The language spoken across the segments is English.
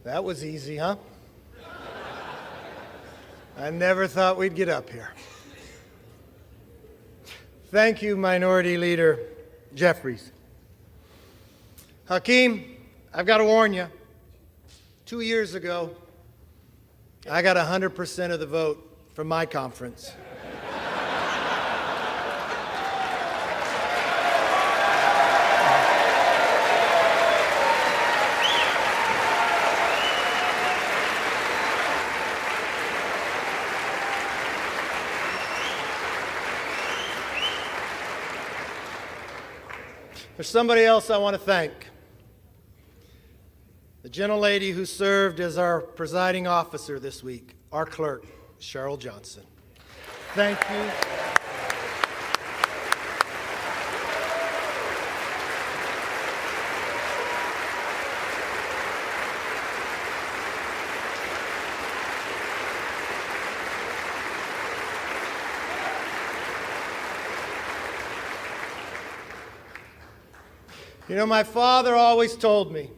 That was easy, huh? I never thought we'd get up here. Thank you, Minority Leader Jeffries. Hakeem, I've got to warn you. 2 years ago, I got 100% of the vote from my conference. There's somebody else I want to thank. The gentlelady who served as our presiding officer this week, our clerk, Cheryl Johnson. Thank you. You know, my father always told me,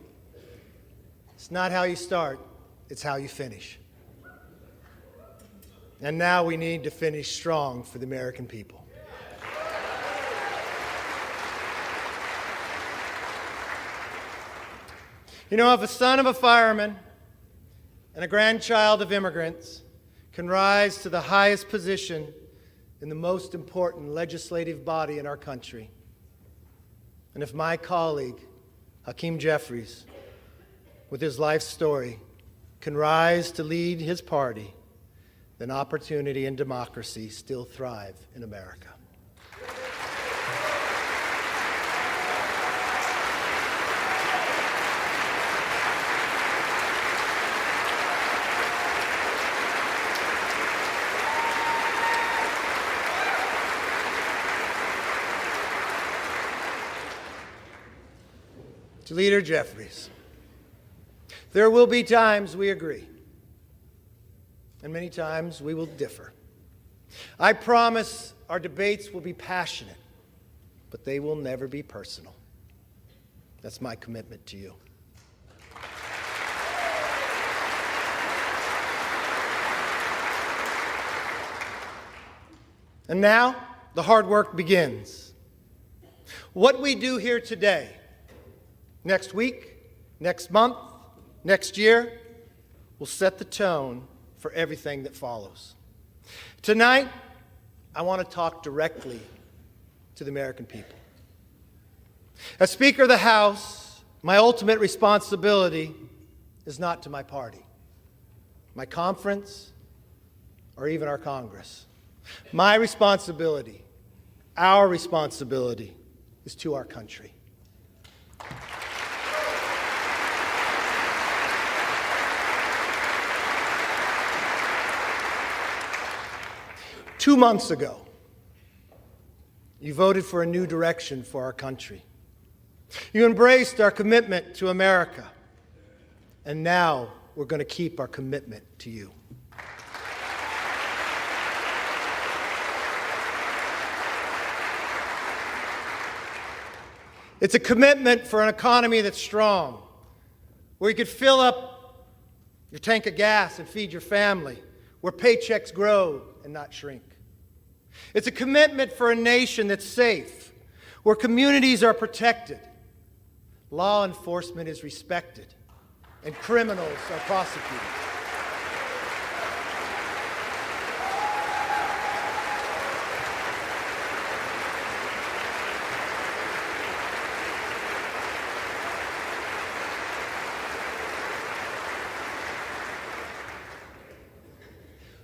it's not how you start, it's how you finish. And now we need to finish strong for the American people. You know, if a son of a fireman and a grandchild of immigrants can rise to the highest position in the most important legislative body in our country, and if my colleague, Hakeem Jeffries, with his life story, can rise to lead his party, then opportunity and democracy still thrive in America. To Leader Jeffries, there will be times we agree, and many times we will differ. I promise our debates will be passionate, but they will never be personal. That's my commitment to you. And now, the hard work begins. What we do here today, next week, next month, next year, will set the tone for everything that follows. Tonight, I want to talk directly to the American people. As Speaker of the House, my ultimate responsibility is not to my party, my conference, or even our Congress. My responsibility, our responsibility, is to our country. Two months ago, you voted for a new direction for our country. You embraced our commitment to America, and now we're going to keep our commitment to you. It's a commitment for an economy that's strong, where you could fill up your tank of gas and feed your family, where paychecks grow and not shrink. It's a commitment for a nation that's safe, where communities are protected, law enforcement is respected, and criminals are prosecuted.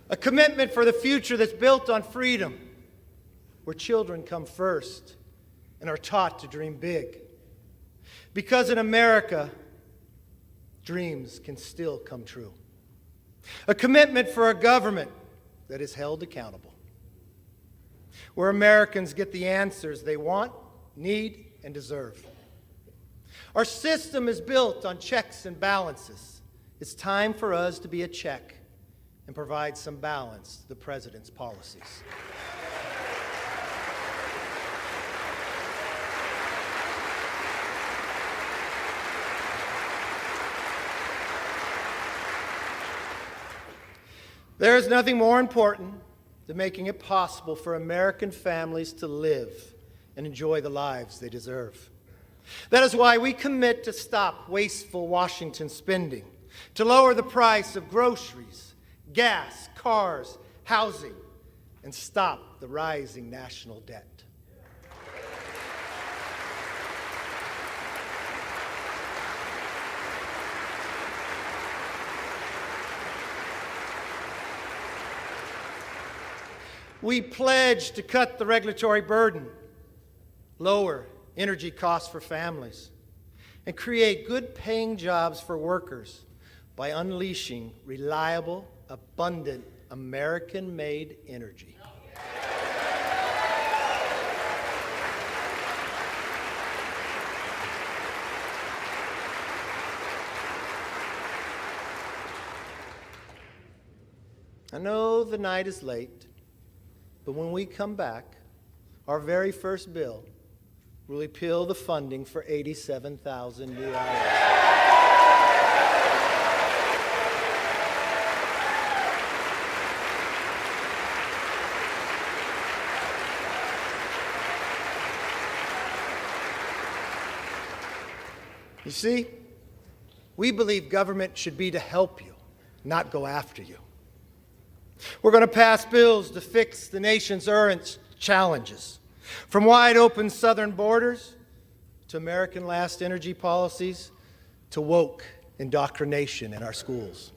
A commitment for the future that's built on freedom, where children come first and are taught to dream big. Because in America, dreams can still come true. A commitment for a government that is held accountable, where Americans get the answers they want, need, and deserve. Our system is built on checks and balances. It's time for us to be a check and provide some balance to the president's policies. There is nothing more important than making it possible for American families to live and enjoy the lives they deserve. That is why we commit to stop wasteful Washington spending, to lower the price of groceries, gas, cars, housing, and stop the rising national debt. We pledge to cut the regulatory burden, lower energy costs for families, and create good-paying jobs for workers by unleashing reliable, abundant, American-made energy. I know the night is late, but when we come back, our very first bill will repeal the funding for 87,000 new hours. You see, we believe government should be to help you, not go after you. We're going to pass bills to fix the nation's urgent challenges, from wide open southern borders to American last energy policies to woke indoctrination in our schools.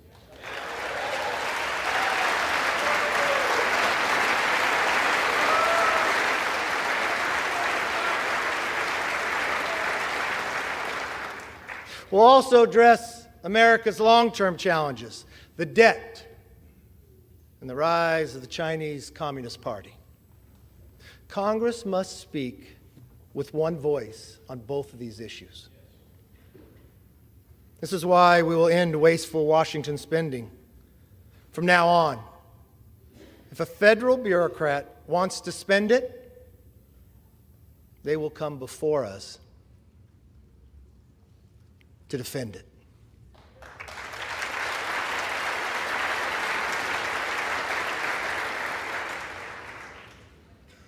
We'll also address America's long-term challenges, the debt, and the rise of the Chinese Communist Party. Congress must speak with one voice on both of these issues. This is why we will end wasteful Washington spending. From now on, if a federal bureaucrat wants to spend it, they will come before us to defend it.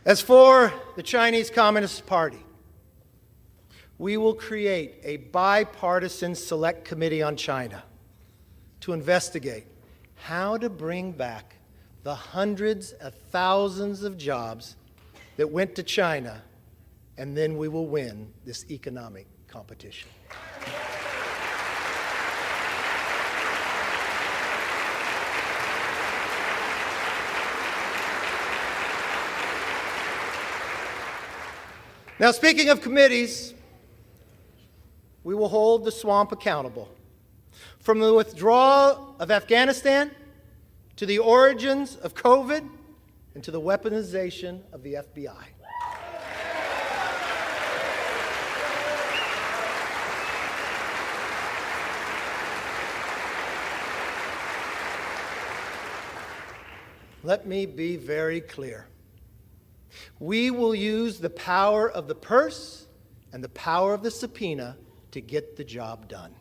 As for the Chinese Communist Party, we will create a bipartisan select committee on China to investigate how to bring back the hundreds of thousands of jobs that went to China, and then we will win this economic competition. Now, speaking of committees, we will hold the swamp accountable. From the withdrawal of Afghanistan to the origins of COVID and to the weaponization of the FBI. Let me be very clear. We will use the power of the purse and the power of the subpoena to get the job done.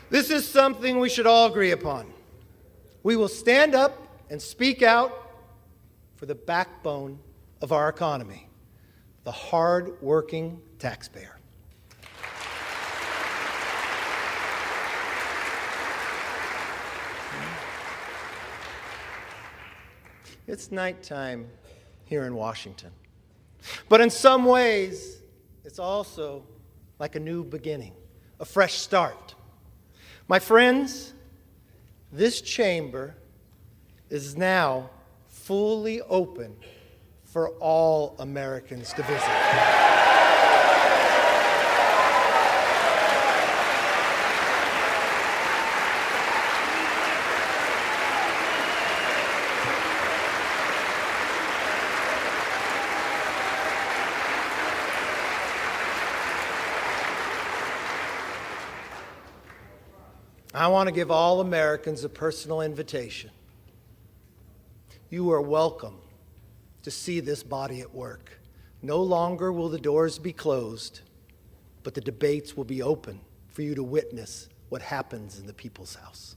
This is something we should all agree upon. We will stand up and speak out for the backbone of our economy, the hard-working taxpayer. It's nighttime here in Washington. But in some ways, it's also like a new beginning, a fresh start. My friends, this chamber is now fully open for all Americans to visit. I want to give all Americans a personal invitation. You are welcome to see this body at work. No longer will the doors be closed, but the debates will be open for you to witness what happens in the people's house.